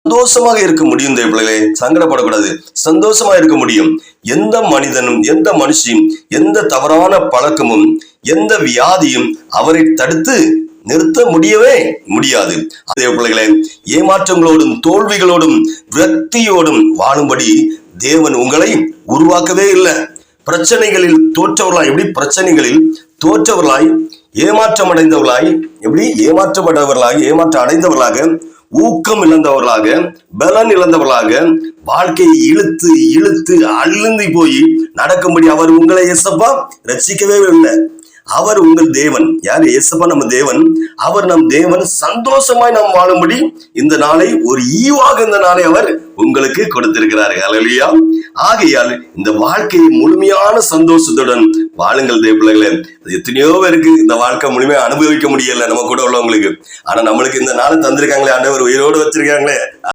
சந்தோஷமாக இருக்க முடியும். பிள்ளைகளே, சங்கடப்படக்கூடாது, சந்தோஷமா இருக்க முடியும். எந்த மனிதனும், எந்த மனுஷியும், எந்த தவறான பழக்கமும், எந்த வியாதியும் அவரை தடுத்து நிறுத்த முடியவே முடியாது. அதே பிள்ளைகளே, ஏமாற்றங்களோடும் தோல்விகளோடும் விரக்தியோடும் வாழும்படி தேவன் உங்களை உருவாக்கவே இல்லை. பிரச்சனைகளில் தோற்றவர்களாய், எப்படி பிரச்சனைகளில் தோற்றவர்களாய், ஏமாற்றம் அடைந்தவர்களாய், எப்படி ஏமாற்றப்பட்டவர்களாய், ஏமாற்றம் அடைந்தவர்களாக, ஊக்கம் இழந்தவர்களாக, பலன் இழந்தவர்களாக, வாழ்க்கையை இழுத்து இழுத்து அழுந்தி போய் நடக்கும்படி அவர் உங்களை ஏசப்பா ரட்சிக்கவே இல்லை. அவர் உங்கள் தேவன். யார்? ஏசப்பா நம்ம தேவன். அவர் நம் தேவன். சந்தோஷமாய் நாம் வாழும்படி இந்த நாளை ஒரு ஈவாக இந்த நாளை அவர் உங்களுக்கு கொடுத்திருக்கிறார். அல்லேலூயா. ஆகையால் இந்த வாழ்க்கையை முழுமையான சந்தோஷத்துடன் வாழுங்கள் தேவ பிள்ளைகளே. எத்தனையோ பேருக்கு இந்த வாழ்க்கை முழுமையா அனுபவிக்க முடியல நம்ம கூட உள்ளவங்களுக்கு. ஆனா நம்மளுக்கு இந்த நாளை தந்திருக்காங்களே, ஆண்டவர் உயிரோடு வச்சிருக்காங்களே.